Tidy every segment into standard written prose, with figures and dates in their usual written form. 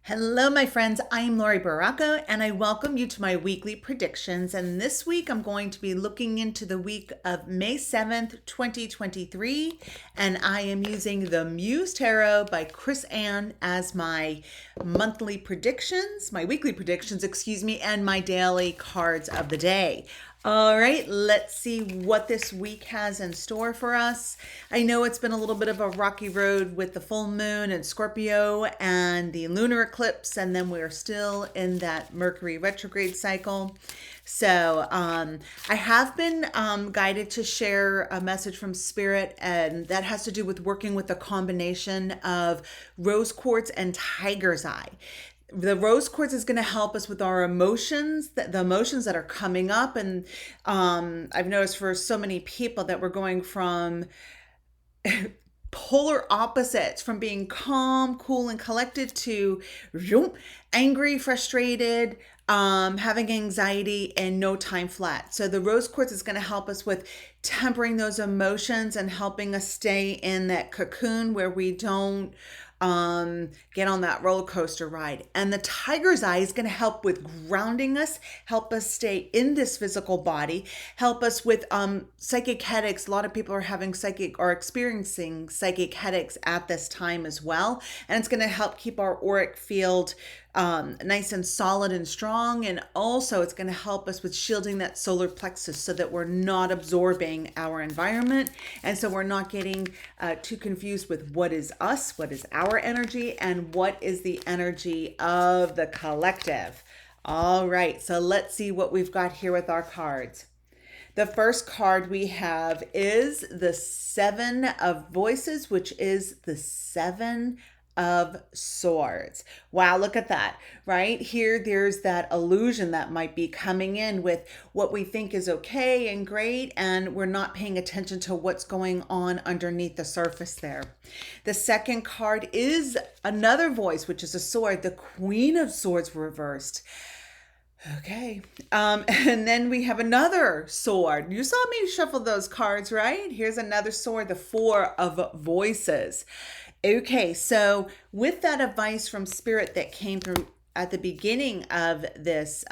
Hello, my friends. I'm Laurie Barraco, and I welcome you to my weekly predictions. And this week, I'm going to be looking into the week of May 7th, 2023. And I am using the Muse Tarot by Chris Ann as my monthly predictions, my weekly predictions, and my daily cards of the day. All right, let's see what this week has in store for us. I know it's been a little bit of a rocky road with the full moon and Scorpio and the lunar eclipse, and then we're still in that Mercury retrograde cycle. So I have been guided to share a message from Spirit, and that has to do with working with a combination of rose quartz and tiger's eye. The rose quartz is going to help us with our emotions, the emotions that are coming up. And I've noticed for so many people that we're going from polar opposites, from being calm, cool, and collected to angry, frustrated, having anxiety, and no time flat. So the rose quartz is going to help us with tempering those emotions and helping us stay in that cocoon where we don't get on that roller coaster ride. And the tiger's eye is going to help with grounding us, help us stay in this physical body, help us with psychic headaches. A lot of people are having psychic or experiencing psychic headaches at this time as well. And it's going to help keep our auric field nice and solid and strong. And also it's going to help us with shielding that solar plexus so that we're not absorbing our environment. And so we're not getting too confused with what is us, what is our energy, and what is the energy of the collective. All right, so let's see what we've got here with our cards. The first card we have is the Seven of Voices, which is the Seven of Swords. Wow, look at that, right? Here, there's that illusion that might be coming in with what we think is okay and great, and we're not paying attention to what's going on underneath the surface there. The second card is another voice, which is a sword, the Queen of Swords reversed. Okay. And then we have another sword. You saw me shuffle those cards, right? Here's another sword, the Four of Voices. Okay, so with that advice from Spirit that came through at the beginning of this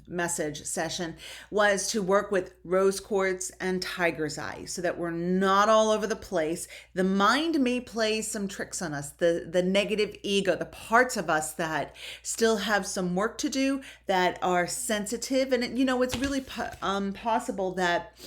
message session was to work with rose quartz and tiger's eye so that we're not all over the place. The mind may play some tricks on us, the negative ego, the parts of us that still have some work to do, that are sensitive. And it's really possible that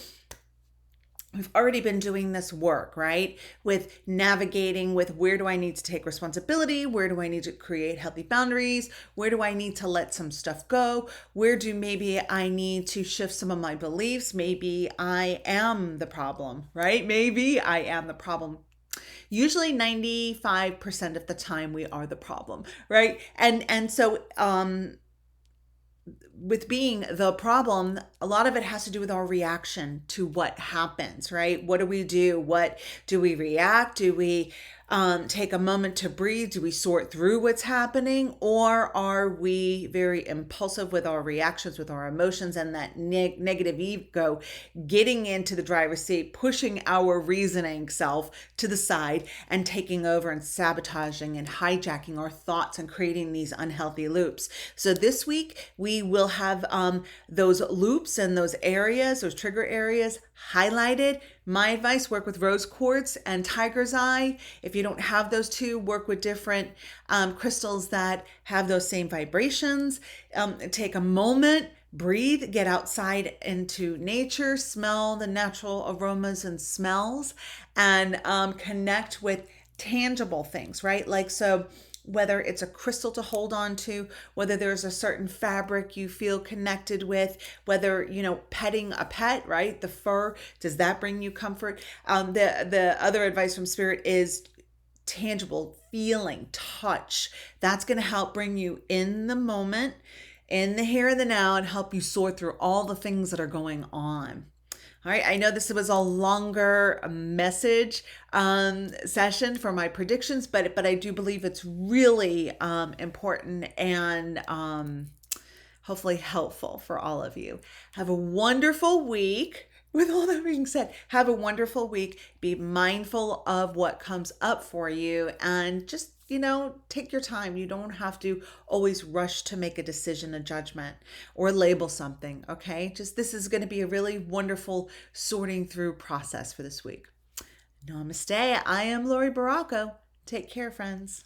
we've already been doing this work, right? With navigating with where do I need to take responsibility? Where do I need to create healthy boundaries? Where do I need to let some stuff go? Where do maybe I need to shift some of my beliefs? Maybe I am the problem, right? Maybe I am the problem. Usually 95% of the time we are the problem, right? And so with being the problem, a lot of it has to do with our reaction to what happens, right? What do we do? What do we react? Do we take a moment to breathe? Do we sort through what's happening? Or are we very impulsive with our reactions, with our emotions, and that negative ego getting into the driver's seat, pushing our reasoning self to the side and taking over and sabotaging and hijacking our thoughts and creating these unhealthy loops? So this week we will have those loops and those areas, those trigger areas highlighted. My advice, work with rose quartz and tiger's eye. If you don't have those two, work with different crystals that have those same vibrations. Take a moment, breathe, get outside into nature, smell the natural aromas and smells, and connect with tangible things, right? Like, so whether it's a crystal to hold on to, whether there's a certain fabric you feel connected with, whether, petting a pet, right? The fur, does that bring you comfort? The other advice from Spirit is tangible feeling, touch. That's going to help bring you in the moment, in the here and the now, and help you sort through all the things that are going on. All right, I know this was a longer message session for my predictions, but I do believe it's really important and hopefully helpful for all of you. Have a wonderful week. With all that being said, have a wonderful week. Be mindful of what comes up for you and just take your time. You don't have to always rush to make a decision, a judgment, or label something, okay? Just this is going to be a really wonderful sorting through process for this week. Namaste. I am Laurie Barraco. Take care, friends.